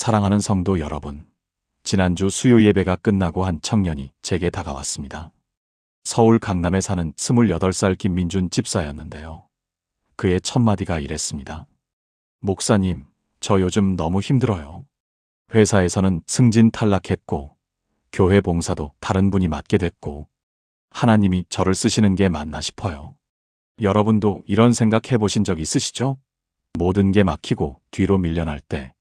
사랑하는 성도 여러분, 지난주 수요 예배가 끝나고 한 청년이 제게 다가왔습니다. 서울 강남에 사는 28살 김민준 집사였는데요. 그의 첫 마디가 이랬습니다. 목사님, 저 요즘 너무 힘들어요. 회사에서는 승진 탈락했고, 교회 봉사도 다른 분이 맡게 됐고, 하나님이 저를 쓰시는 게 맞나 싶어요. 여러분도 이런 생각 해보신 적 있으시죠? 모든 게 막히고 뒤로 밀려날 때,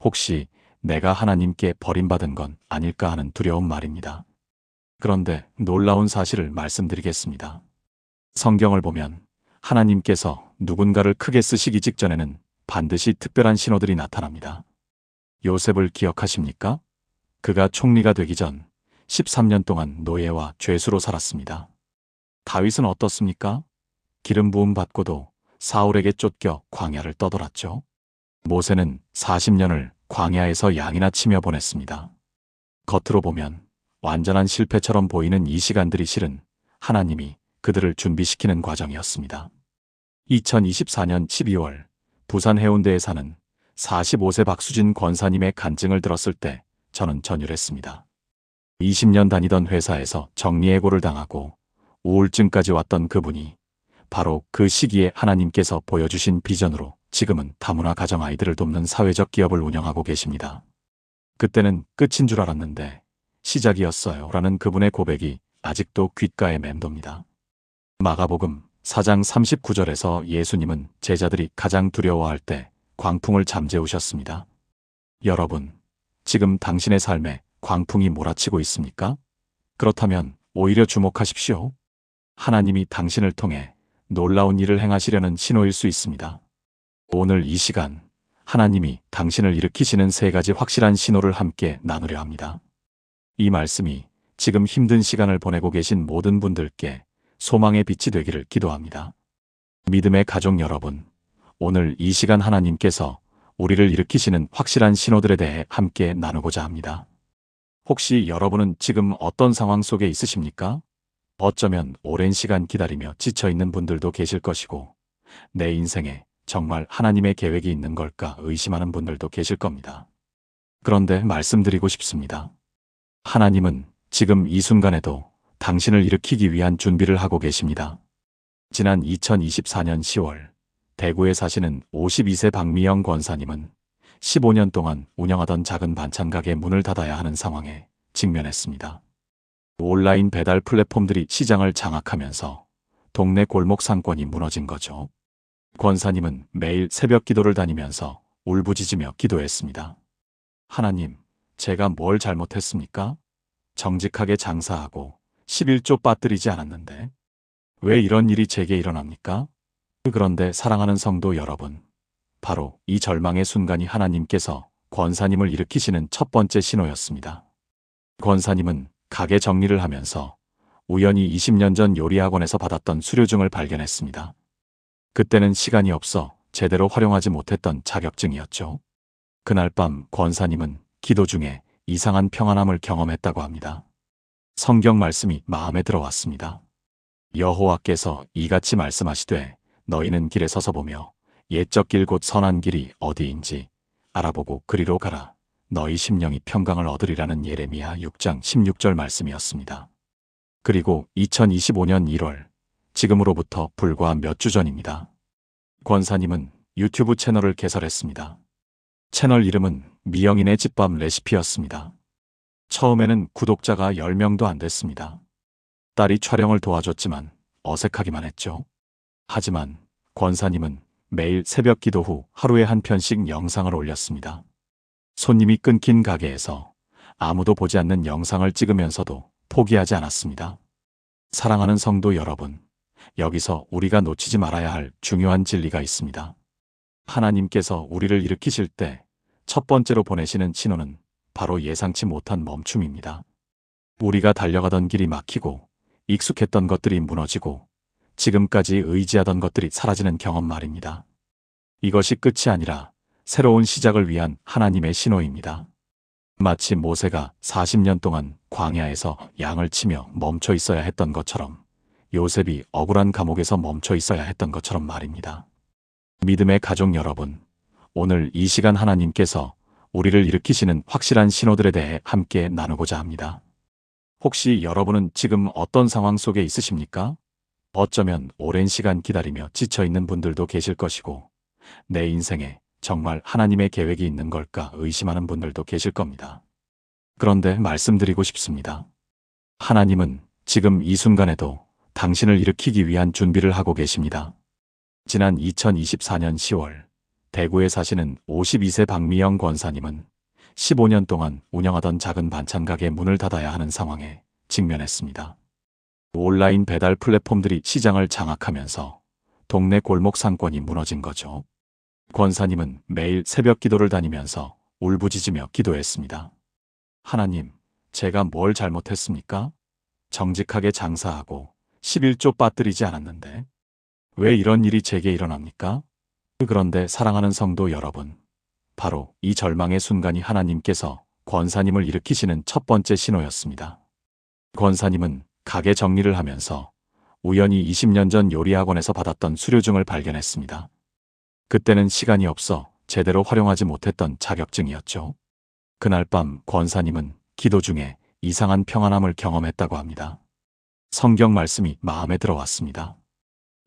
혹시 내가 하나님께 버림받은 건 아닐까 하는 두려움 말입니다. 그런데 놀라운 사실을 말씀드리겠습니다. 성경을 보면 하나님께서 누군가를 크게 쓰시기 직전에는 반드시 특별한 신호들이 나타납니다. 요셉을 기억하십니까? 그가 총리가 되기 전 13년 동안 노예와 죄수로 살았습니다. 다윗은 어떻습니까? 기름 부음 받고도 사울에게 쫓겨 광야를 떠돌았죠. 모세는 40년을 광야에서 양이나 치며 보냈습니다. 겉으로 보면 완전한 실패처럼 보이는 이 시간들이 실은 하나님이 그들을 준비시키는 과정이었습니다. 2024년 12월 부산 해운대에 사는 45세 박수진 권사님의 간증을 들었을 때 저는 전율했습니다. 20년 다니던 회사에서 정리해고를 당하고 우울증까지 왔던 그분이 바로 그 시기에 하나님께서 보여주신 비전으로 지금은 다문화 가정 아이들을 돕는 사회적 기업을 운영하고 계십니다. 그때는 끝인 줄 알았는데 시작이었어요 라는 그분의 고백이 아직도 귓가에 맴돕니다. 마가복음 4장 39절에서 예수님은 제자들이 가장 두려워할 때 광풍을 잠재우셨습니다. 여러분, 지금 당신의 삶에 광풍이 몰아치고 있습니까? 그렇다면 오히려 주목하십시오. 하나님이 당신을 통해 놀라운 일을 행하시려는 신호일 수 있습니다. 오늘 이 시간 하나님이 당신을 일으키시는 3가지 확실한 신호를 함께 나누려 합니다. 이 말씀이 지금 힘든 시간을 보내고 계신 모든 분들께 소망의 빛이 되기를 기도합니다. 믿음의 가족 여러분, 오늘 이 시간 하나님께서 우리를 일으키시는 확실한 신호들에 대해 함께 나누고자 합니다. 혹시 여러분은 지금 어떤 상황 속에 있으십니까? 어쩌면 오랜 시간 기다리며 지쳐있는 분들도 계실 것이고, 내 인생에 정말 하나님의 계획이 있는 걸까 의심하는 분들도 계실 겁니다. 그런데 말씀드리고 싶습니다. 하나님은 지금 이 순간에도 당신을 일으키기 위한 준비를 하고 계십니다. 지난 2024년 10월 대구에 사시는 52세 박미영 권사님은 15년 동안 운영하던 작은 반찬 가게 문을 닫아야 하는 상황에 직면했습니다. 온라인 배달 플랫폼들이 시장을 장악하면서 동네 골목 상권이 무너진 거죠. 권사님은 매일 새벽 기도를 다니면서 울부짖으며 기도했습니다. 하나님, 제가 뭘 잘못했습니까? 정직하게 장사하고 11조 빠뜨리지 않았는데 왜 이런 일이 제게 일어납니까? 그런데 사랑하는 성도 여러분, 바로 이 절망의 순간이 하나님께서 권사님을 일으키시는 첫 번째 신호였습니다. 권사님은 가게 정리를 하면서 우연히 20년 전 요리학원에서 받았던 수료증을 발견했습니다. 그때는 시간이 없어 제대로 활용하지 못했던 자격증이었죠. 그날 밤 권사님은 기도 중에 이상한 평안함을 경험했다고 합니다. 성경 말씀이 마음에 들어왔습니다. 여호와께서 이같이 말씀하시되 너희는 길에 서서 보며 옛적 길 곧 선한 길이 어디인지 알아보고 그리로 가라. 너희 심령이 평강을 얻으리라는 예레미야 6장 16절 말씀이었습니다. 그리고 2025년 1월, 지금으로부터 불과 몇 주 전입니다. 권사님은 유튜브 채널을 개설했습니다. 채널 이름은 미영인의 집밥 레시피였습니다. 처음에는 구독자가 10명도 안 됐습니다. 딸이 촬영을 도와줬지만 어색하기만 했죠. 하지만 권사님은 매일 새벽 기도 후 하루에 한 편씩 영상을 올렸습니다. 손님이 끊긴 가게에서 아무도 보지 않는 영상을 찍으면서도 포기하지 않았습니다. 사랑하는 성도 여러분, 여기서 우리가 놓치지 말아야 할 중요한 진리가 있습니다. 하나님께서 우리를 일으키실 때 첫 번째로 보내시는 신호는 바로 예상치 못한 멈춤입니다. 우리가 달려가던 길이 막히고 익숙했던 것들이 무너지고 지금까지 의지하던 것들이 사라지는 경험 말입니다. 이것이 끝이 아니라 새로운 시작을 위한 하나님의 신호입니다. 마치 모세가 40년 동안 광야에서 양을 치며 멈춰 있어야 했던 것처럼 요셉이 억울한 감옥에서 멈춰 있어야 했던 것처럼 말입니다. 믿음의 가족 여러분, 오늘 이 시간 하나님께서 우리를 일으키시는 확실한 신호들에 대해 함께 나누고자 합니다. 혹시 여러분은 지금 어떤 상황 속에 있으십니까? 어쩌면 오랜 시간 기다리며 지쳐있는 분들도 계실 것이고, 내 인생에 정말 하나님의 계획이 있는 걸까 의심하는 분들도 계실 겁니다. 그런데 말씀드리고 싶습니다. 하나님은 지금 이 순간에도 당신을 일으키기 위한 준비를 하고 계십니다. 지난 2024년 10월, 대구에 사시는 52세 박미영 권사님은 15년 동안 운영하던 작은 반찬 가게 문을 닫아야 하는 상황에 직면했습니다. 온라인 배달 플랫폼들이 시장을 장악하면서 동네 골목 상권이 무너진 거죠. 권사님은 매일 새벽 기도를 다니면서 울부짖으며 기도했습니다. 하나님, 제가 뭘 잘못했습니까? 정직하게 장사하고 11조 빠뜨리지 않았는데 왜 이런 일이 제게 일어납니까? 그런데 사랑하는 성도 여러분, 바로 이 절망의 순간이 하나님께서 권사님을 일으키시는 첫 번째 신호였습니다. 권사님은 가게 정리를 하면서 우연히 20년 전 요리학원에서 받았던 수료증을 발견했습니다. 그때는 시간이 없어 제대로 활용하지 못했던 자격증이었죠. 그날 밤 권사님은 기도 중에 이상한 평안함을 경험했다고 합니다. 성경 말씀이 마음에 들어왔습니다.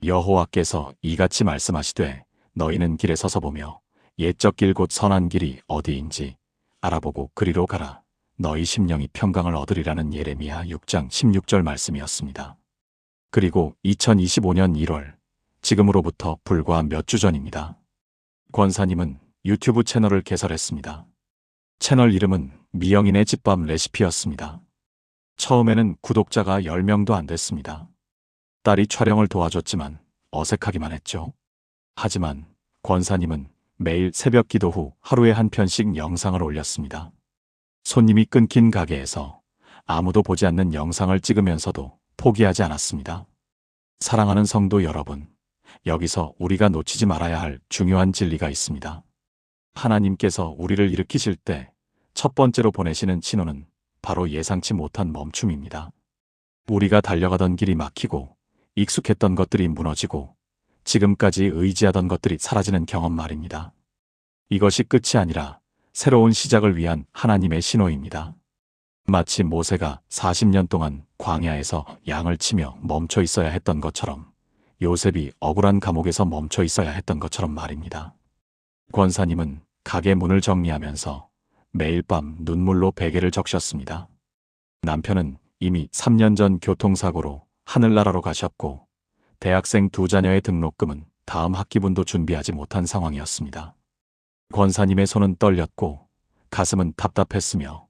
여호와께서 이같이 말씀하시되 너희는 길에 서서 보며 옛적 길 곧 선한 길이 어디인지 알아보고 그리로 가라. 너희 심령이 평강을 얻으리라는 예레미야 6장 16절 말씀이었습니다. 그리고 2025년 1월, 지금으로부터 불과 몇 주 전입니다. 권사님은 유튜브 채널을 개설했습니다. 채널 이름은 미영인의 집밥 레시피였습니다. 처음에는 구독자가 10명도 안 됐습니다. 딸이 촬영을 도와줬지만 어색하기만 했죠. 하지만 권사님은 매일 새벽 기도 후 하루에 한 편씩 영상을 올렸습니다. 손님이 끊긴 가게에서 아무도 보지 않는 영상을 찍으면서도 포기하지 않았습니다. 사랑하는 성도 여러분, 여기서 우리가 놓치지 말아야 할 중요한 진리가 있습니다. 하나님께서 우리를 일으키실 때 첫 번째로 보내시는 신호는 바로 예상치 못한 멈춤입니다. 우리가 달려가던 길이 막히고 익숙했던 것들이 무너지고 지금까지 의지하던 것들이 사라지는 경험 말입니다. 이것이 끝이 아니라 새로운 시작을 위한 하나님의 신호입니다. 마치 모세가 40년 동안 광야에서 양을 치며 멈춰 있어야 했던 것처럼, 요셉이 억울한 감옥에서 멈춰 있어야 했던 것처럼 말입니다. 권사님은 가게 문을 정리하면서 매일 밤 눈물로 베개를 적셨습니다. 남편은 이미 3년 전 교통사고로 하늘나라로 가셨고, 대학생 2자녀의 등록금은 다음 학기분도 준비하지 못한 상황이었습니다. 권사님의 손은 떨렸고 가슴은 답답했으며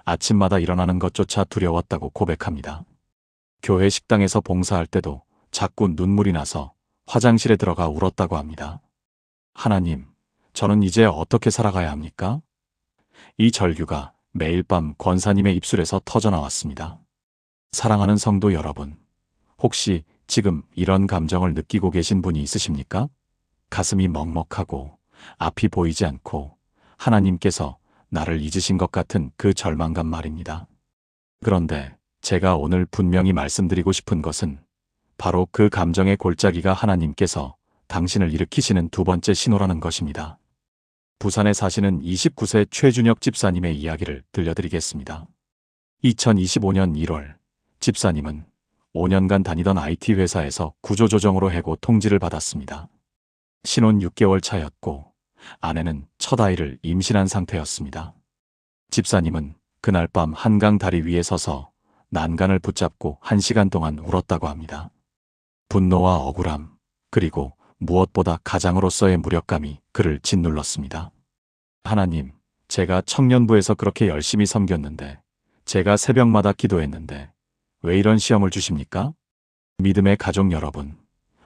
아침마다 일어나는 것조차 두려웠다고 고백합니다. 교회 식당에서 봉사할 때도 자꾸 눈물이 나서 화장실에 들어가 울었다고 합니다. 하나님, 저는 이제 어떻게 살아가야 합니까? 이 절규가 매일 밤 권사님의 입술에서 터져나왔습니다. 사랑하는 성도 여러분, 혹시 지금 이런 감정을 느끼고 계신 분이 있으십니까? 가슴이 먹먹하고 앞이 보이지 않고 하나님께서 나를 잊으신 것 같은 그 절망감 말입니다. 그런데 제가 오늘 분명히 말씀드리고 싶은 것은 바로 그 감정의 골짜기가 하나님께서 당신을 일으키시는 두 번째 신호라는 것입니다. 부산에 사시는 29세 최준혁 집사님의 이야기를 들려드리겠습니다. 2025년 1월, 집사님은 5년간 다니던 IT 회사에서 구조조정으로 해고 통지를 받았습니다. 신혼 6개월 차였고 아내는 첫 아이를 임신한 상태였습니다. 집사님은 그날 밤 한강 다리 위에 서서 난간을 붙잡고 1시간 동안 울었다고 합니다. 분노와 억울함, 그리고 무엇보다 가장으로서의 무력감이 그를 짓눌렀습니다. 하나님, 제가 청년부에서 그렇게 열심히 섬겼는데, 제가 새벽마다 기도했는데 왜 이런 시험을 주십니까? 믿음의 가족 여러분,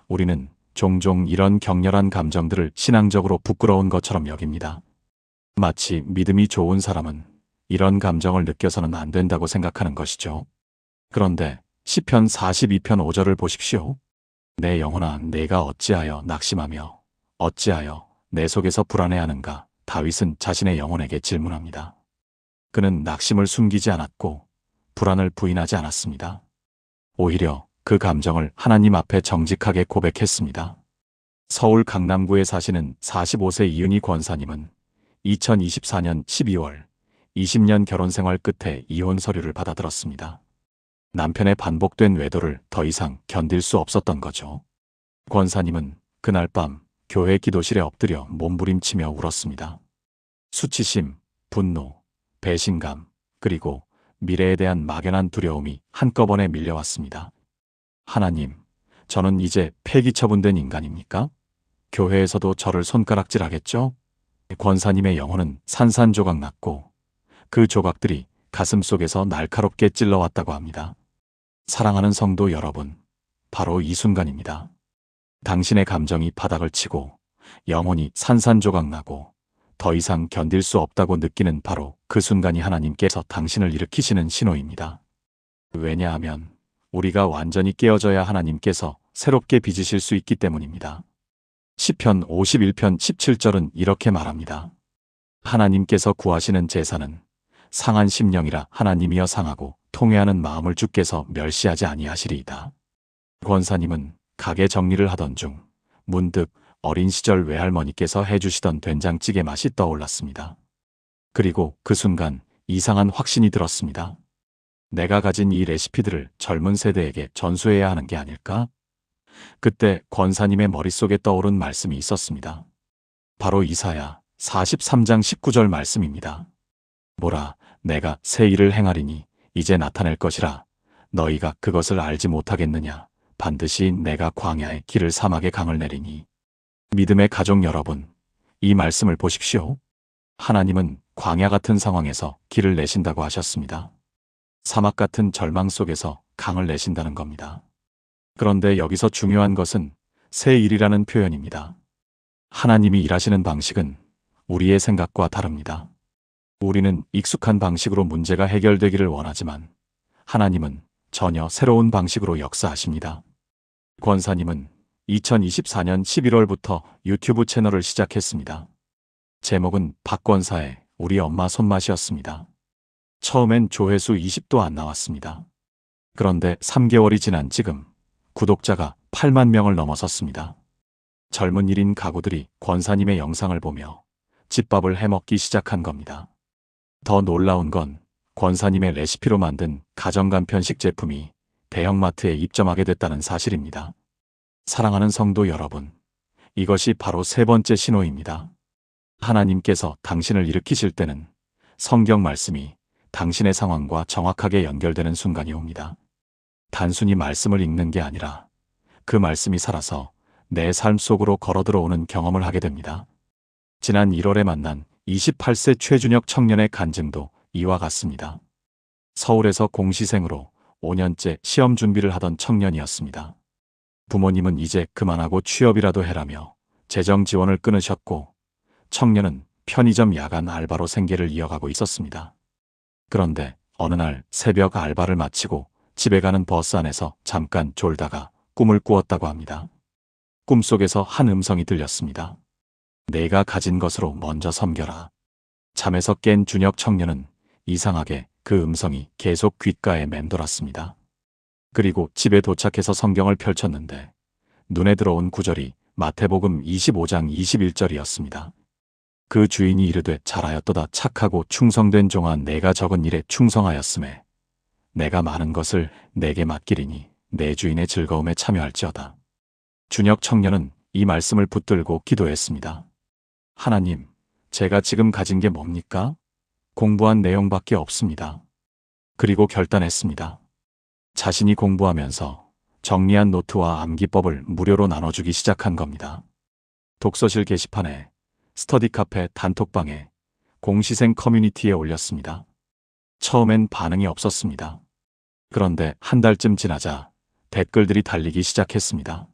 우리는 종종 이런 격렬한 감정들을 신앙적으로 부끄러운 것처럼 여깁니다. 마치 믿음이 좋은 사람은 이런 감정을 느껴서는 안 된다고 생각하는 것이죠. 그런데 시편 42편 5절을 보십시오. 내 영혼아, 내가 어찌하여 낙심하며 어찌하여 내 속에서 불안해하는가? 다윗은 자신의 영혼에게 질문합니다. 그는 낙심을 숨기지 않았고 불안을 부인하지 않았습니다. 오히려 그 감정을 하나님 앞에 정직하게 고백했습니다. 서울 강남구에 사시는 45세 이은희 권사님은 2024년 12월 20년 결혼 생활 끝에 이혼 서류를 받아들었습니다. 남편의 반복된 외도를 더 이상 견딜 수 없었던 거죠. 권사님은 그날 밤 교회 기도실에 엎드려 몸부림치며 울었습니다. 수치심, 분노, 배신감, 그리고 미래에 대한 막연한 두려움이 한꺼번에 밀려왔습니다. 하나님, 저는 이제 폐기 처분된 인간입니까? 교회에서도 저를 손가락질하겠죠? 권사님의 영혼은 산산조각 났고 그 조각들이 가슴 속에서 날카롭게 찔러왔다고 합니다. 사랑하는 성도 여러분, 바로 이 순간입니다. 당신의 감정이 바닥을 치고 영혼이 산산조각 나고 더 이상 견딜 수 없다고 느끼는 바로 그 순간이 하나님께서 당신을 일으키시는 신호입니다. 왜냐하면 우리가 완전히 깨어져야 하나님께서 새롭게 빚으실 수 있기 때문입니다. 시편 51편 17절은 이렇게 말합니다. 하나님께서 구하시는 제사는 상한 심령이라 하나님이여 상하고 통회하는 마음을 주께서 멸시하지 아니하시리이다. 권사님은 가게 정리를 하던 중 문득 어린 시절 외할머니께서 해주시던 된장찌개 맛이 떠올랐습니다. 그리고 그 순간 이상한 확신이 들었습니다. 내가 가진 이 레시피들을 젊은 세대에게 전수해야 하는 게 아닐까? 그때 권사님의 머릿속에 떠오른 말씀이 있었습니다. 바로 이사야 43장 19절 말씀입니다. 보라, 내가 새 일을 행하리니 이제 나타낼 것이라. 너희가 그것을 알지 못하겠느냐? 반드시 내가 광야에 길을 사막에 강을 내리니. 믿음의 가족 여러분, 이 말씀을 보십시오. 하나님은 광야 같은 상황에서 길을 내신다고 하셨습니다. 사막 같은 절망 속에서 강을 내신다는 겁니다. 그런데 여기서 중요한 것은 새 일이라는 표현입니다. 하나님이 일하시는 방식은 우리의 생각과 다릅니다. 우리는 익숙한 방식으로 문제가 해결되기를 원하지만 하나님은 전혀 새로운 방식으로 역사하십니다. 권사님은 2024년 11월부터 유튜브 채널을 시작했습니다. 제목은 박권사의 우리 엄마 손맛이었습니다. 처음엔 조회수 20도 안 나왔습니다. 그런데 3개월이 지난 지금 구독자가 8만 명을 넘어섰습니다. 젊은 1인 가구들이 권사님의 영상을 보며 집밥을 해먹기 시작한 겁니다. 더 놀라운 건 권사님의 레시피로 만든 가정간편식 제품이 대형마트에 입점하게 됐다는 사실입니다. 사랑하는 성도 여러분, 이것이 바로 세 번째 신호입니다. 하나님께서 당신을 일으키실 때는 성경 말씀이 당신의 상황과 정확하게 연결되는 순간이 옵니다. 단순히 말씀을 읽는 게 아니라 그 말씀이 살아서 내 삶 속으로 걸어 들어오는 경험을 하게 됩니다. 지난 1월에 만난 28세 최준혁 청년의 간증도 이와 같습니다. 서울에서 공시생으로 5년째 시험 준비를 하던 청년이었습니다. 부모님은 이제 그만하고 취업이라도 해라며 재정 지원을 끊으셨고 청년은 편의점 야간 알바로 생계를 이어가고 있었습니다. 그런데 어느 날 새벽 알바를 마치고 집에 가는 버스 안에서 잠깐 졸다가 꿈을 꾸었다고 합니다. 꿈속에서 한 음성이 들렸습니다. 내가 가진 것으로 먼저 섬겨라. 잠에서 깬 준혁 청년은 이상하게 그 음성이 계속 귓가에 맴돌았습니다. 그리고 집에 도착해서 성경을 펼쳤는데 눈에 들어온 구절이 마태복음 25장 21절이었습니다. 그 주인이 이르되 잘하였도다 착하고 충성된 종아 내가 적은 일에 충성하였음에 내가 많은 것을 내게 맡기리니 내 주인의 즐거움에 참여할지어다. 준혁 청년은 이 말씀을 붙들고 기도했습니다. 하나님, 제가 지금 가진 게 뭡니까? 공부한 내용밖에 없습니다. 그리고 결단했습니다. 자신이 공부하면서 정리한 노트와 암기법을 무료로 나눠주기 시작한 겁니다. 독서실 게시판에, 스터디 카페 단톡방에, 공시생 커뮤니티에 올렸습니다. 처음엔 반응이 없었습니다. 그런데 한 달쯤 지나자 댓글들이 달리기 시작했습니다.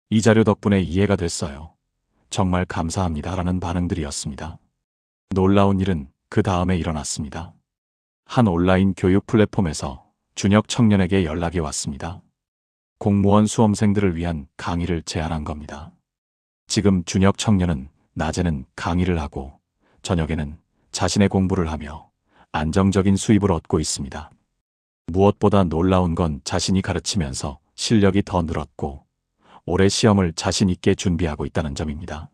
이 자료 덕분에 이해가 됐어요. 정말 감사합니다라는 반응들이었습니다. 놀라운 일은 그 다음에 일어났습니다. 한 온라인 교육 플랫폼에서 준혁 청년에게 연락이 왔습니다. 공무원 수험생들을 위한 강의를 제안한 겁니다. 지금 준혁 청년은 낮에는 강의를 하고 저녁에는 자신의 공부를 하며 안정적인 수입을 얻고 있습니다. 무엇보다 놀라운 건 자신이 가르치면서 실력이 더 늘었고 올해 시험을 자신 있게 준비하고 있다는 점입니다.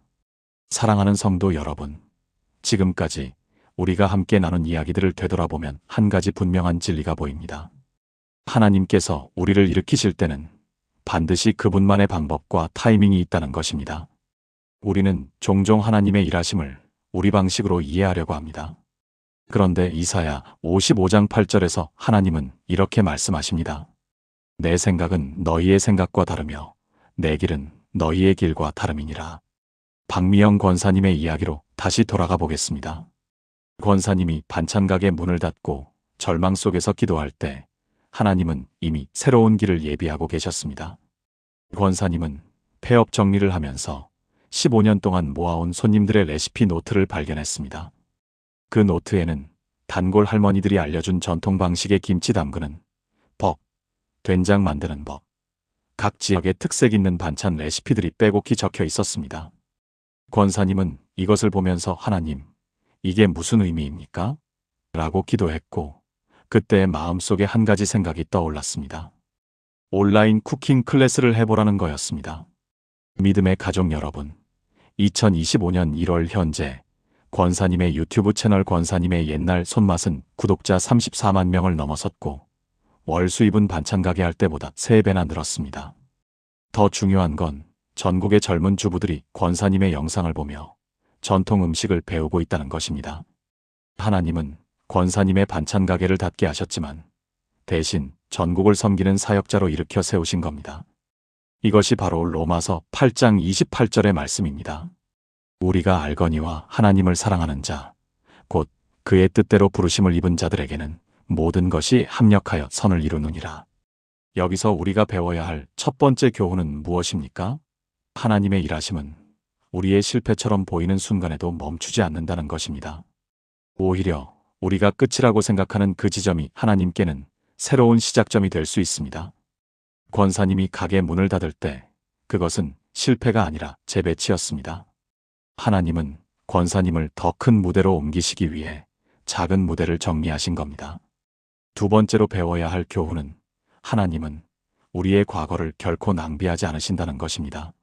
사랑하는 성도 여러분, 지금까지 우리가 함께 나눈 이야기들을 되돌아보면 한 가지 분명한 진리가 보입니다. 하나님께서 우리를 일으키실 때는 반드시 그분만의 방법과 타이밍이 있다는 것입니다. 우리는 종종 하나님의 일하심을 우리 방식으로 이해하려고 합니다. 그런데 이사야 55장 8절에서 하나님은 이렇게 말씀하십니다. 내 생각은 너희의 생각과 다르며 내 길은 너희의 길과 다름이니라. 박미영 권사님의 이야기로 다시 돌아가 보겠습니다. 권사님이 반찬가게 문을 닫고 절망 속에서 기도할 때 하나님은 이미 새로운 길을 예비하고 계셨습니다. 권사님은 폐업 정리를 하면서 15년 동안 모아온 손님들의 레시피 노트를 발견했습니다. 그 노트에는 단골 할머니들이 알려준 전통 방식의 김치 담그는 법, 된장 만드는 법, 각 지역의 특색 있는 반찬 레시피들이 빼곡히 적혀 있었습니다. 권사님은 이것을 보면서 하나님, 이게 무슨 의미입니까? 라고 기도했고 그때 마음속에 한 가지 생각이 떠올랐습니다. 온라인 쿠킹 클래스를 해보라는 거였습니다. 믿음의 가족 여러분, 2025년 1월 현재 권사님의 유튜브 채널 권사님의 옛날 손맛은 구독자 34만 명을 넘어섰고 월 수입은 반찬가게 할 때보다 3배나 늘었습니다. 더 중요한 건 전국의 젊은 주부들이 권사님의 영상을 보며 전통 음식을 배우고 있다는 것입니다. 하나님은 권사님의 반찬가게를 닫게 하셨지만 대신 전국을 섬기는 사역자로 일으켜 세우신 겁니다. 이것이 바로 로마서 8장 28절의 말씀입니다. 우리가 알거니와 하나님을 사랑하는 자, 곧 그의 뜻대로 부르심을 입은 자들에게는 모든 것이 합력하여 선을 이루느니라. 여기서 우리가 배워야 할 첫 번째 교훈은 무엇입니까? 하나님의 일하심은 우리의 실패처럼 보이는 순간에도 멈추지 않는다는 것입니다. 오히려 우리가 끝이라고 생각하는 그 지점이 하나님께는 새로운 시작점이 될 수 있습니다. 권사님이 가게 문을 닫을 때 그것은 실패가 아니라 재배치였습니다. 하나님은 권사님을 더 큰 무대로 옮기시기 위해 작은 무대를 정리하신 겁니다. 두 번째로 배워야 할 교훈은 하나님은 우리의 과거를 결코 낭비하지 않으신다는 것입니다.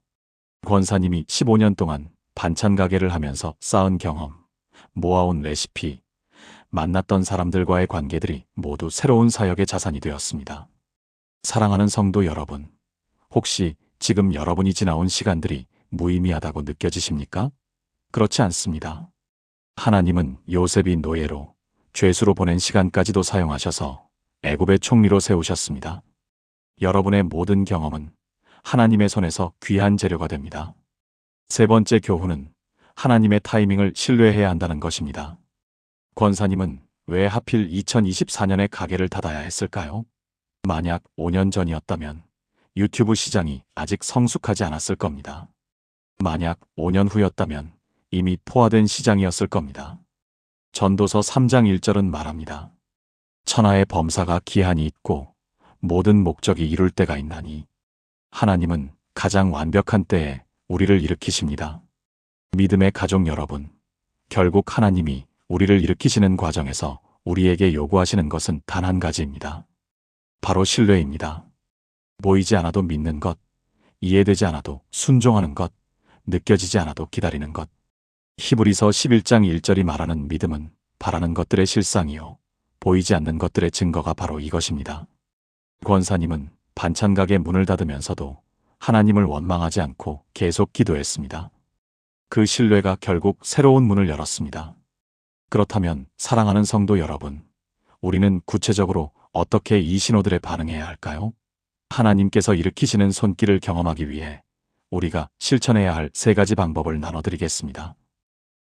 권사님이 15년 동안 반찬 가게를 하면서 쌓은 경험, 모아온 레시피, 만났던 사람들과의 관계들이 모두 새로운 사역의 자산이 되었습니다. 사랑하는 성도 여러분, 혹시 지금 여러분이 지나온 시간들이 무의미하다고 느껴지십니까? 그렇지 않습니다. 하나님은 요셉이 노예로 죄수로 보낸 시간까지도 사용하셔서 애굽의 총리로 세우셨습니다. 여러분의 모든 경험은 하나님의 손에서 귀한 재료가 됩니다. 세 번째 교훈은 하나님의 타이밍을 신뢰해야 한다는 것입니다. 권사님은 왜 하필 2024년에 가게를 닫아야 했을까요? 만약 5년 전이었다면 유튜브 시장이 아직 성숙하지 않았을 겁니다. 만약 5년 후였다면 이미 포화된 시장이었을 겁니다. 전도서 3장 1절은 말합니다. 천하의 범사가 기한이 있고 모든 목적이 이룰 때가 있나니 하나님은 가장 완벽한 때에 우리를 일으키십니다. 믿음의 가족 여러분, 결국 하나님이 우리를 일으키시는 과정에서 우리에게 요구하시는 것은 단 한 가지입니다. 바로 신뢰입니다. 보이지 않아도 믿는 것, 이해되지 않아도 순종하는 것, 느껴지지 않아도 기다리는 것. 히브리서 11장 1절이 말하는 믿음은 바라는 것들의 실상이요 보이지 않는 것들의 증거가 바로 이것입니다. 권사님은 반찬가게 문을 닫으면서도 하나님을 원망하지 않고 계속 기도했습니다. 그 신뢰가 결국 새로운 문을 열었습니다. 그렇다면 사랑하는 성도 여러분, 우리는 구체적으로 어떻게 이 신호들에 반응해야 할까요? 하나님께서 일으키시는 손길을 경험하기 위해 우리가 실천해야 할 3가지 방법을 나눠드리겠습니다.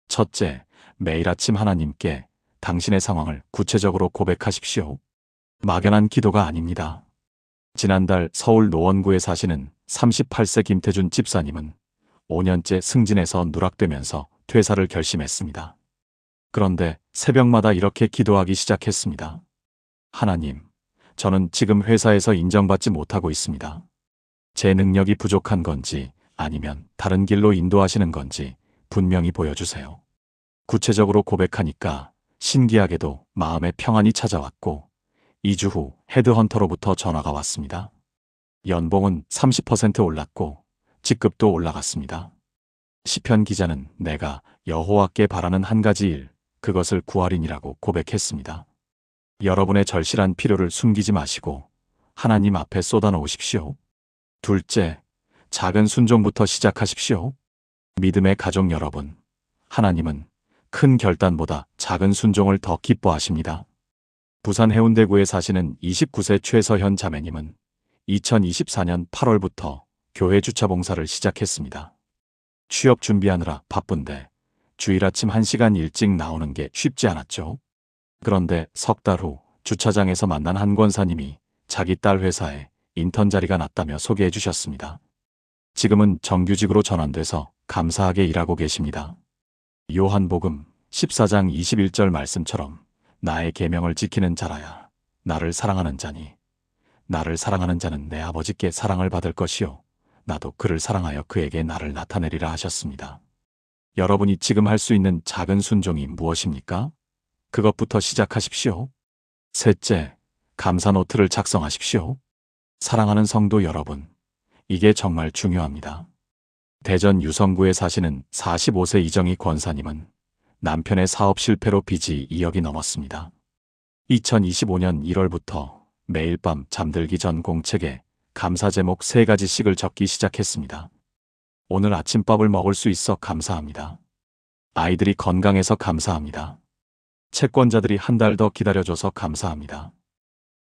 첫째, 매일 아침 하나님께 당신의 상황을 구체적으로 고백하십시오. 막연한 기도가 아닙니다. 지난달 서울 노원구에 사시는 38세 김태준 집사님은 5년째 승진에서 누락되면서 퇴사를 결심했습니다. 그런데 새벽마다 이렇게 기도하기 시작했습니다. 하나님, 저는 지금 회사에서 인정받지 못하고 있습니다. 제 능력이 부족한 건지 아니면 다른 길로 인도하시는 건지 분명히 보여주세요. 구체적으로 고백하니까 신기하게도 마음의 평안이 찾아왔고 2주 후 헤드헌터로부터 전화가 왔습니다. 연봉은 30% 올랐고 직급도 올라갔습니다. 시편 기자는 내가 여호와께 바라는 한 가지 일, 그것을 구하리니라고 고백했습니다. 여러분의 절실한 필요를 숨기지 마시고 하나님 앞에 쏟아놓으십시오. 둘째, 작은 순종부터 시작하십시오. 믿음의 가족 여러분, 하나님은 큰 결단보다 작은 순종을 더 기뻐하십니다. 부산 해운대구에 사시는 29세 최서현 자매님은 2024년 8월부터 교회 주차 봉사를 시작했습니다. 취업 준비하느라 바쁜데 주일 아침 1시간 일찍 나오는 게 쉽지 않았죠. 그런데 석 달 후 주차장에서 만난 한 권사님이 자기 딸 회사에 인턴 자리가 났다며 소개해 주셨습니다. 지금은 정규직으로 전환돼서 감사하게 일하고 계십니다. 요한복음 14장 21절 말씀처럼 나의 계명을 지키는 자라야 나를 사랑하는 자니 나를 사랑하는 자는 내 아버지께 사랑을 받을 것이요 나도 그를 사랑하여 그에게 나를 나타내리라 하셨습니다. 여러분이 지금 할 수 있는 작은 순종이 무엇입니까? 그것부터 시작하십시오. 셋째, 감사 노트를 작성하십시오. 사랑하는 성도 여러분, 이게 정말 중요합니다. 대전 유성구에 사시는 45세 이정희 권사님은 남편의 사업 실패로 빚이 2억이 넘었습니다. 2025년 1월부터 매일 밤 잠들기 전 공책에 감사 제목 3가지씩을 적기 시작했습니다. 오늘 아침밥을 먹을 수 있어 감사합니다. 아이들이 건강해서 감사합니다. 채권자들이 한 달 더 기다려줘서 감사합니다.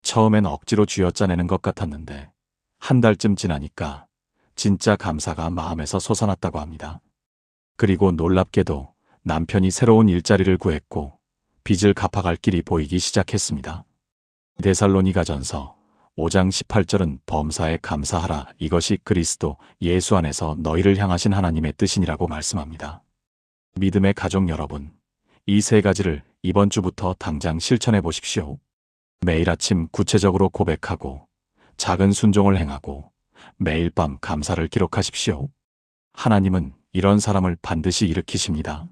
처음엔 억지로 쥐어짜내는 것 같았는데 한 달쯤 지나니까 진짜 감사가 마음에서 솟아났다고 합니다. 그리고 놀랍게도 남편이 새로운 일자리를 구했고 빚을 갚아갈 길이 보이기 시작했습니다. 데살로니가전서 5장 18절은 범사에 감사하라, 이것이 그리스도 예수 안에서 너희를 향하신 하나님의 뜻이니라고 말씀합니다. 믿음의 가족 여러분, 이 3가지를 이번 주부터 당장 실천해 보십시오. 매일 아침 구체적으로 고백하고 작은 순종을 행하고 매일 밤 감사를 기록하십시오. 하나님은 이런 사람을 반드시 일으키십니다.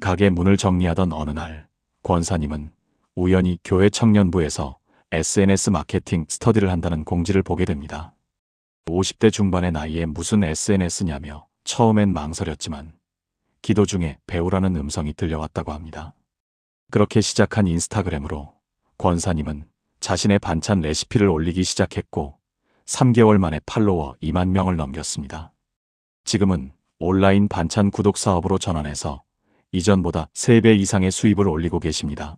가게 문을 정리하던 어느 날 권사님은 우연히 교회 청년부에서 SNS 마케팅 스터디를 한다는 공지를 보게 됩니다. 50대 중반의 나이에 무슨 SNS냐며 처음엔 망설였지만 기도 중에 배우라는 음성이 들려왔다고 합니다. 그렇게 시작한 인스타그램으로 권사님은 자신의 반찬 레시피를 올리기 시작했고 3개월 만에 팔로워 2만 명을 넘겼습니다. 지금은 온라인 반찬 구독 사업으로 전환해서 이전보다 3배 이상의 수입을 올리고 계십니다.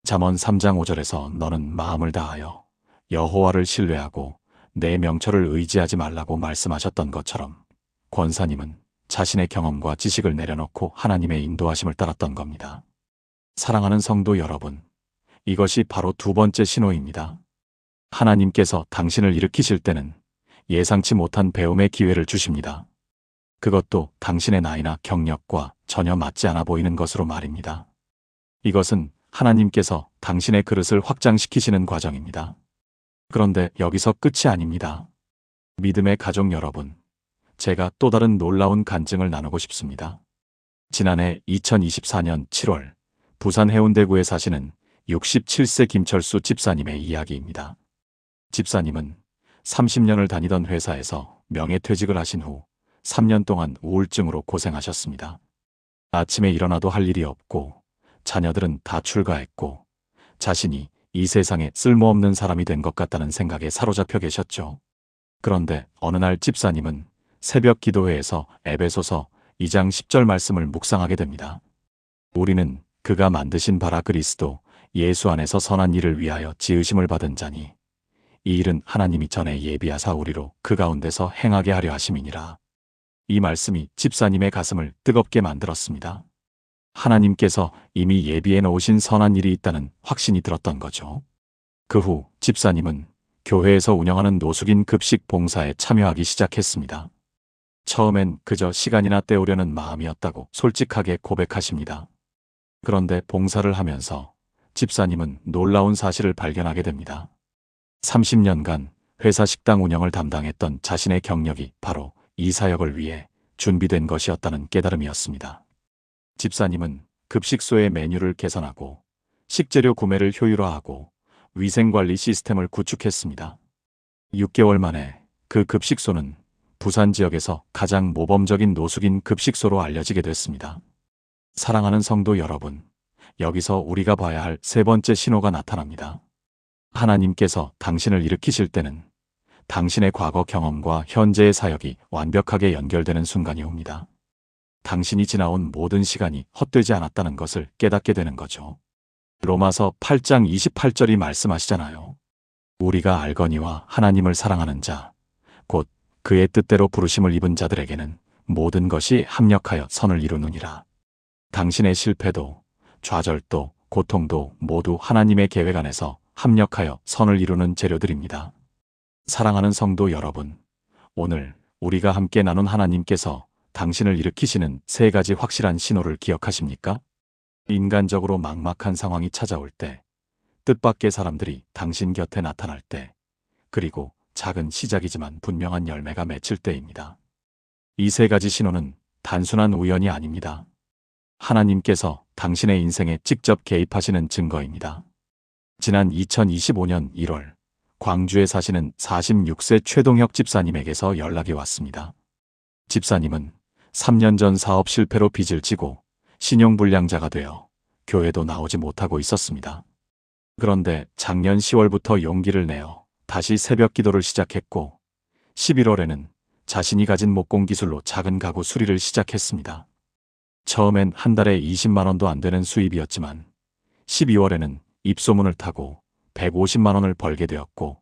잠언 3장 5절에서 너는 마음을 다하여 여호와를 신뢰하고 내 명철을 의지하지 말라고 말씀하셨던 것처럼 권사님은 자신의 경험과 지식을 내려놓고 하나님의 인도하심을 따랐던 겁니다. 사랑하는 성도 여러분, 이것이 바로 2번째 신호입니다. 하나님께서 당신을 일으키실 때는 예상치 못한 배움의 기회를 주십니다. 그것도 당신의 나이나 경력과 전혀 맞지 않아 보이는 것으로 말입니다. 이것은 하나님께서 당신의 그릇을 확장시키시는 과정입니다. 그런데 여기서 끝이 아닙니다. 믿음의 가족 여러분, 제가 또 다른 놀라운 간증을 나누고 싶습니다. 지난해 2024년 7월 부산 해운대구에 사시는 67세 김철수 집사님의 이야기입니다. 집사님은 30년을 다니던 회사에서 명예퇴직을 하신 후 3년 동안 우울증으로 고생하셨습니다. 아침에 일어나도 할 일이 없고 자녀들은 다 출가했고 자신이 이 세상에 쓸모없는 사람이 된 것 같다는 생각에 사로잡혀 계셨죠. 그런데 어느 날 집사님은 새벽 기도회에서 에베소서 2장 10절 말씀을 묵상하게 됩니다. 우리는 그가 만드신 바라 그리스도 예수 안에서 선한 일을 위하여 지으심을 받은 자니 이 일은 하나님이 전에 예비하사 우리로 그 가운데서 행하게 하려 하심이니라. 이 말씀이 집사님의 가슴을 뜨겁게 만들었습니다. 하나님께서 이미 예비해 놓으신 선한 일이 있다는 확신이 들었던 거죠. 그 후 집사님은 교회에서 운영하는 노숙인 급식 봉사에 참여하기 시작했습니다. 처음엔 그저 시간이나 때우려는 마음이었다고 솔직하게 고백하십니다. 그런데 봉사를 하면서 집사님은 놀라운 사실을 발견하게 됩니다. 30년간 회사 식당 운영을 담당했던 자신의 경력이 바로 이 사역을 위해 준비된 것이었다는 깨달음이었습니다. 집사님은 급식소의 메뉴를 개선하고 식재료 구매를 효율화하고 위생관리 시스템을 구축했습니다. 6개월 만에 그 급식소는 부산 지역에서 가장 모범적인 노숙인 급식소로 알려지게 됐습니다. 사랑하는 성도 여러분, 여기서 우리가 봐야 할 세 번째 신호가 나타납니다. 하나님께서 당신을 일으키실 때는 당신의 과거 경험과 현재의 사역이 완벽하게 연결되는 순간이 옵니다. 당신이 지나온 모든 시간이 헛되지 않았다는 것을 깨닫게 되는 거죠. 로마서 8장 28절이 말씀하시잖아요. 우리가 알거니와 하나님을 사랑하는 자, 곧 그의 뜻대로 부르심을 입은 자들에게는 모든 것이 합력하여 선을 이루느니라. 당신의 실패도, 좌절도, 고통도 모두 하나님의 계획 안에서 합력하여 선을 이루는 재료들입니다. 사랑하는 성도 여러분, 오늘 우리가 함께 나눈 하나님께서 당신을 일으키시는 세 가지 확실한 신호를 기억하십니까? 인간적으로 막막한 상황이 찾아올 때, 뜻밖의 사람들이 당신 곁에 나타날 때, 그리고 작은 시작이지만 분명한 열매가 맺힐 때입니다. 이 세 가지 신호는 단순한 우연이 아닙니다. 하나님께서 당신의 인생에 직접 개입하시는 증거입니다. 지난 2025년 1월, 광주에 사시는 46세 최동혁 집사님에게서 연락이 왔습니다. 집사님은 3년 전 사업 실패로 빚을 지고 신용불량자가 되어 교회도 나오지 못하고 있었습니다. 그런데 작년 10월부터 용기를 내어 다시 새벽 기도를 시작했고 11월에는 자신이 가진 목공 기술로 작은 가구 수리를 시작했습니다. 처음엔 한 달에 20만 원도 안 되는 수입이었지만 12월에는 입소문을 타고 150만 원을 벌게 되었고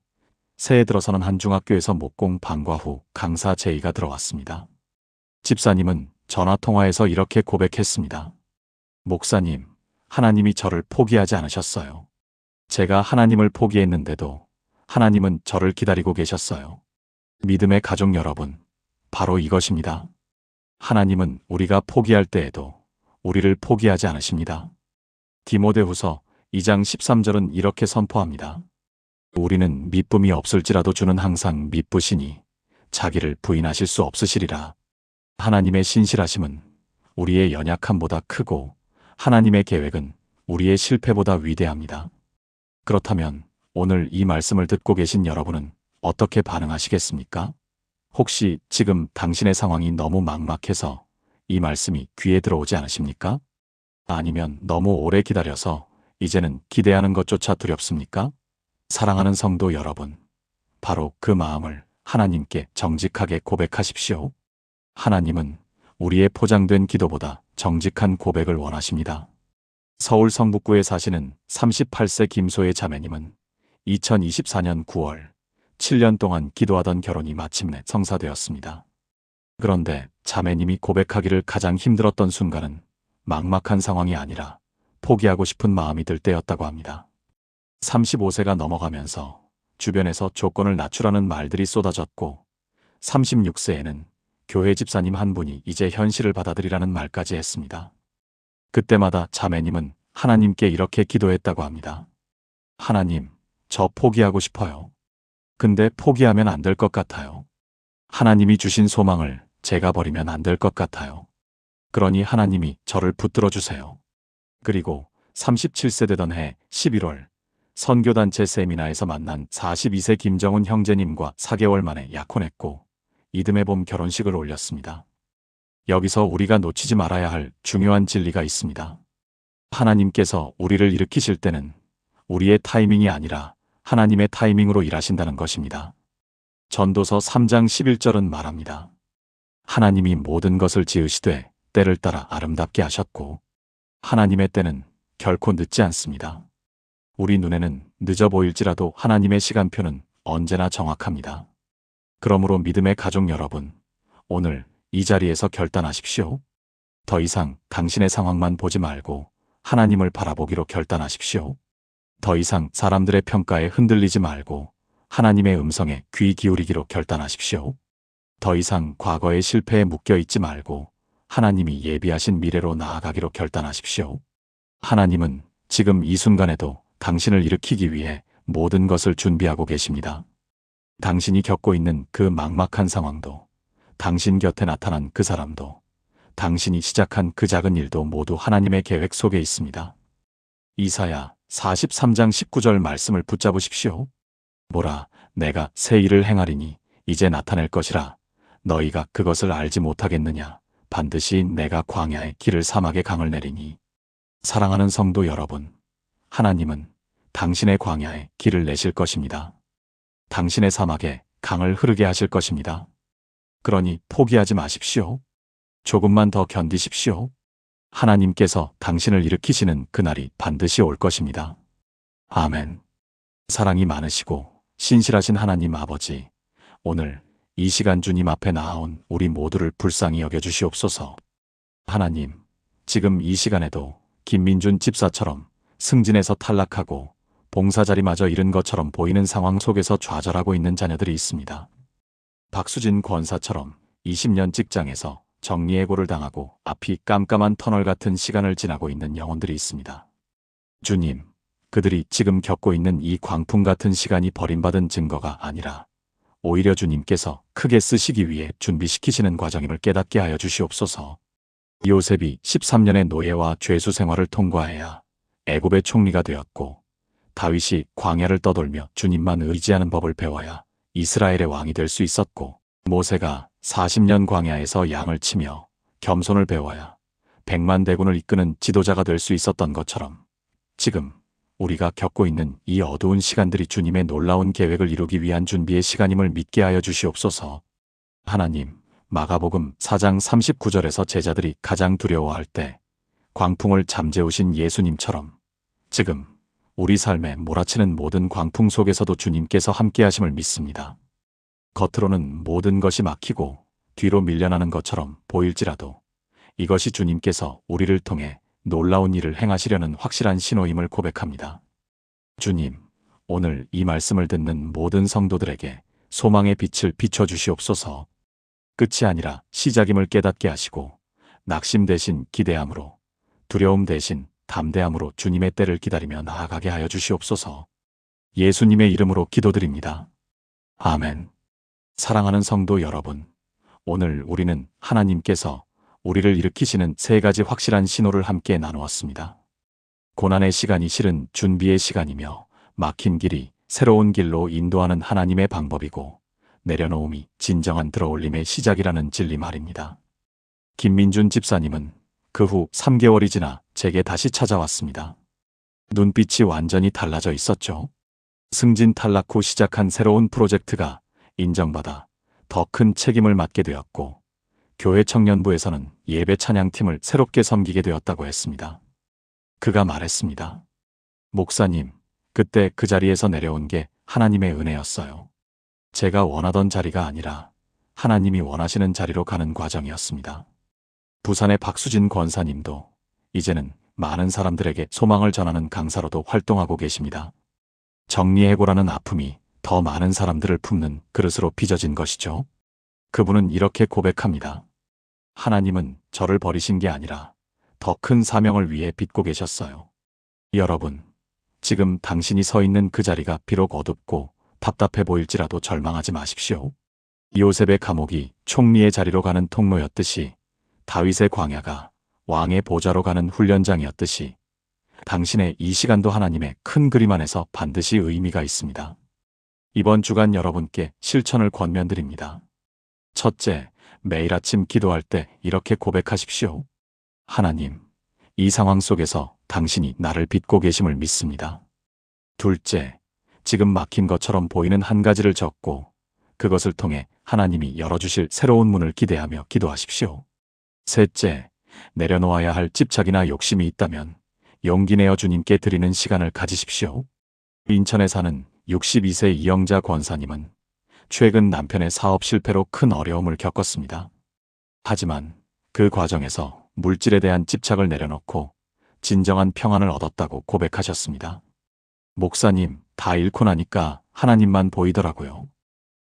새해 들어서는 한 중학교에서 목공 방과 후 강사 제의가 들어왔습니다. 집사님은 전화통화에서 이렇게 고백했습니다. 목사님, 하나님이 저를 포기하지 않으셨어요. 제가 하나님을 포기했는데도 하나님은 저를 기다리고 계셨어요. 믿음의 가족 여러분, 바로 이것입니다. 하나님은 우리가 포기할 때에도 우리를 포기하지 않으십니다. 디모데후서 2장 13절은 이렇게 선포합니다. 우리는 미쁨이 없을지라도 주는 항상 미쁘시니 자기를 부인하실 수 없으시리라. 하나님의 신실하심은 우리의 연약함보다 크고 하나님의 계획은 우리의 실패보다 위대합니다. 그렇다면 오늘 이 말씀을 듣고 계신 여러분은 어떻게 반응하시겠습니까? 혹시 지금 당신의 상황이 너무 막막해서 이 말씀이 귀에 들어오지 않으십니까? 아니면 너무 오래 기다려서 이제는 기대하는 것조차 두렵습니까? 사랑하는 성도 여러분, 바로 그 마음을 하나님께 정직하게 고백하십시오. 하나님은 우리의 포장된 기도보다 정직한 고백을 원하십니다. 서울 성북구에 사시는 38세 김소혜 자매님은 2024년 9월 7년 동안 기도하던 결혼이 마침내 성사되었습니다. 그런데 자매님이 고백하기를 가장 힘들었던 순간은 막막한 상황이 아니라 포기하고 싶은 마음이 들 때였다고 합니다. 35세가 넘어가면서 주변에서 조건을 낮추라는 말들이 쏟아졌고 36세에는 교회 집사님 한 분이 이제 현실을 받아들이라는 말까지 했습니다. 그때마다 자매님은 하나님께 이렇게 기도했다고 합니다. 하나님, 저 포기하고 싶어요. 근데 포기하면 안 될 것 같아요. 하나님이 주신 소망을 제가 버리면 안 될 것 같아요. 그러니 하나님이 저를 붙들어 주세요. 그리고 37세 되던 해 11월 선교단체 세미나에서 만난 42세 김정은 형제님과 4개월 만에 약혼했고 이듬해 봄 결혼식을 올렸습니다. 여기서 우리가 놓치지 말아야 할 중요한 진리가 있습니다. 하나님께서 우리를 일으키실 때는 우리의 타이밍이 아니라 하나님의 타이밍으로 일하신다는 것입니다. 전도서 3장 11절은 말합니다. 하나님이 모든 것을 지으시되 때를 따라 아름답게 하셨고 하나님의 때는 결코 늦지 않습니다. 우리 눈에는 늦어 보일지라도 하나님의 시간표는 언제나 정확합니다. 그러므로 믿음의 가족 여러분, 오늘 이 자리에서 결단하십시오. 더 이상 당신의 상황만 보지 말고 하나님을 바라보기로 결단하십시오. 더 이상 사람들의 평가에 흔들리지 말고 하나님의 음성에 귀 기울이기로 결단하십시오. 더 이상 과거의 실패에 묶여 있지 말고 하나님이 예비하신 미래로 나아가기로 결단하십시오. 하나님은 지금 이 순간에도 당신을 일으키기 위해 모든 것을 준비하고 계십니다. 당신이 겪고 있는 그 막막한 상황도, 당신 곁에 나타난 그 사람도, 당신이 시작한 그 작은 일도 모두 하나님의 계획 속에 있습니다. 이사야 43장 19절 말씀을 붙잡으십시오. 보라, 내가 새 일을 행하리니 이제 나타낼 것이라. 너희가 그것을 알지 못하겠느냐? 반드시 내가 광야에 길을 사막에 강을 내리니. 사랑하는 성도 여러분, 하나님은 당신의 광야에 길을 내실 것입니다. 당신의 사막에 강을 흐르게 하실 것입니다. 그러니 포기하지 마십시오. 조금만 더 견디십시오. 하나님께서 당신을 일으키시는 그날이 반드시 올 것입니다. 아멘. 사랑이 많으시고 신실하신 하나님 아버지, 오늘 이 시간 주님 앞에 나아온 우리 모두를 불쌍히 여겨주시옵소서. 하나님, 지금 이 시간에도 김민준 집사처럼 승진에서 탈락하고 봉사자리마저 잃은 것처럼 보이는 상황 속에서 좌절하고 있는 자녀들이 있습니다. 박수진 권사처럼 20년 직장에서 정리해고를 당하고 앞이 깜깜한 터널 같은 시간을 지나고 있는 영혼들이 있습니다. 주님, 그들이 지금 겪고 있는 이 광풍 같은 시간이 버림받은 증거가 아니라 오히려 주님께서 크게 쓰시기 위해 준비시키시는 과정임을 깨닫게 하여 주시옵소서. 요셉이 13년의 노예와 죄수 생활을 통과해야 애굽의 총리가 되었고, 다윗이 광야를 떠돌며 주님만 의지하는 법을 배워야 이스라엘의 왕이 될 수 있었고, 모세가 40년 광야에서 양을 치며 겸손을 배워야 100만 대군을 이끄는 지도자가 될 수 있었던 것처럼, 지금 우리가 겪고 있는 이 어두운 시간들이 주님의 놀라운 계획을 이루기 위한 준비의 시간임을 믿게 하여 주시옵소서. 하나님, 마가복음 4장 39절에서 제자들이 가장 두려워할 때 광풍을 잠재우신 예수님처럼 지금 우리 삶에 몰아치는 모든 광풍 속에서도 주님께서 함께 하심을 믿습니다. 겉으로는 모든 것이 막히고 뒤로 밀려나는 것처럼 보일지라도 이것이 주님께서 우리를 통해 놀라운 일을 행하시려는 확실한 신호임을 고백합니다. 주님, 오늘 이 말씀을 듣는 모든 성도들에게 소망의 빛을 비춰주시옵소서. 끝이 아니라 시작임을 깨닫게 하시고 낙심 대신 기대함으로, 두려움 대신 담대함으로 주님의 때를 기다리며 나아가게 하여 주시옵소서. 예수님의 이름으로 기도드립니다. 아멘. 사랑하는 성도 여러분, 오늘 우리는 하나님께서 우리를 일으키시는 세 가지 확실한 신호를 함께 나누었습니다. 고난의 시간이 실은 준비의 시간이며, 막힌 길이 새로운 길로 인도하는 하나님의 방법이고, 내려놓음이 진정한 들어올림의 시작이라는 진리 말입니다. 김민준 집사님은 그 후 3개월이 지나 제게 다시 찾아왔습니다. 눈빛이 완전히 달라져 있었죠. 승진 탈락 후 시작한 새로운 프로젝트가 인정받아 더 큰 책임을 맡게 되었고, 교회 청년부에서는 예배 찬양팀을 새롭게 섬기게 되었다고 했습니다. 그가 말했습니다. 목사님, 그때 그 자리에서 내려온 게 하나님의 은혜였어요. 제가 원하던 자리가 아니라 하나님이 원하시는 자리로 가는 과정이었습니다. 부산의 박수진 권사님도 이제는 많은 사람들에게 소망을 전하는 강사로도 활동하고 계십니다. 정리해고라는 아픔이 더 많은 사람들을 품는 그릇으로 빚어진 것이죠. 그분은 이렇게 고백합니다. 하나님은 저를 버리신 게 아니라 더 큰 사명을 위해 빚고 계셨어요. 여러분, 지금 당신이 서 있는 그 자리가 비록 어둡고 답답해 보일지라도 절망하지 마십시오. 요셉의 감옥이 총리의 자리로 가는 통로였듯이, 다윗의 광야가 왕의 보좌로 가는 훈련장이었듯이, 당신의 이 시간도 하나님의 큰 그림 안에서 반드시 의미가 있습니다. 이번 주간 여러분께 실천을 권면드립니다. 첫째, 매일 아침 기도할 때 이렇게 고백하십시오. 하나님, 이 상황 속에서 당신이 나를 빚고 계심을 믿습니다. 둘째, 지금 막힌 것처럼 보이는 한 가지를 적고 그것을 통해 하나님이 열어주실 새로운 문을 기대하며 기도하십시오. 셋째, 내려놓아야 할 집착이나 욕심이 있다면 용기 내어 주님께 드리는 시간을 가지십시오. 인천에 사는 62세 이영자 권사님은 최근 남편의 사업 실패로 큰 어려움을 겪었습니다. 하지만 그 과정에서 물질에 대한 집착을 내려놓고 진정한 평안을 얻었다고 고백하셨습니다. 목사님, 다 잃고 나니까 하나님만 보이더라고요.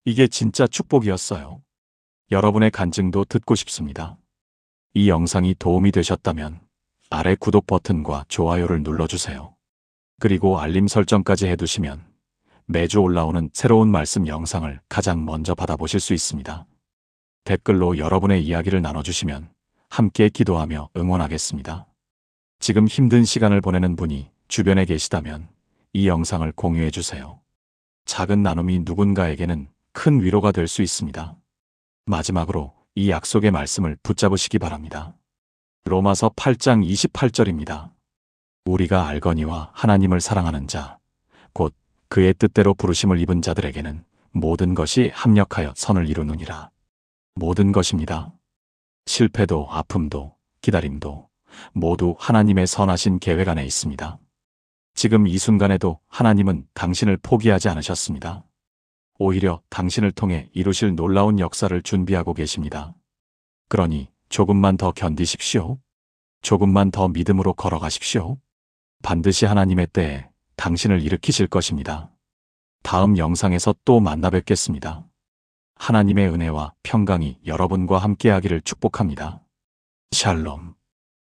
이게 진짜 축복이었어요. 여러분의 간증도 듣고 싶습니다. 이 영상이 도움이 되셨다면 아래 구독 버튼과 좋아요를 눌러주세요. 그리고 알림 설정까지 해두시면 매주 올라오는 새로운 말씀 영상을 가장 먼저 받아보실 수 있습니다. 댓글로 여러분의 이야기를 나눠주시면 함께 기도하며 응원하겠습니다. 지금 힘든 시간을 보내는 분이 주변에 계시다면 이 영상을 공유해주세요. 작은 나눔이 누군가에게는 큰 위로가 될 수 있습니다. 마지막으로 이 약속의 말씀을 붙잡으시기 바랍니다. 로마서 8장 28절입니다. 우리가 알거니와 하나님을 사랑하는 자, 곧 그의 뜻대로 부르심을 입은 자들에게는 모든 것이 합력하여 선을 이루느니라. 모든 것입니다. 실패도 아픔도 기다림도 모두 하나님의 선하신 계획 안에 있습니다. 지금 이 순간에도 하나님은 당신을 포기하지 않으셨습니다. 오히려 당신을 통해 이루실 놀라운 역사를 준비하고 계십니다. 그러니 조금만 더 견디십시오. 조금만 더 믿음으로 걸어가십시오. 반드시 하나님의 때에 당신을 일으키실 것입니다. 다음 영상에서 또 만나 뵙겠습니다. 하나님의 은혜와 평강이 여러분과 함께하기를 축복합니다. 샬롬.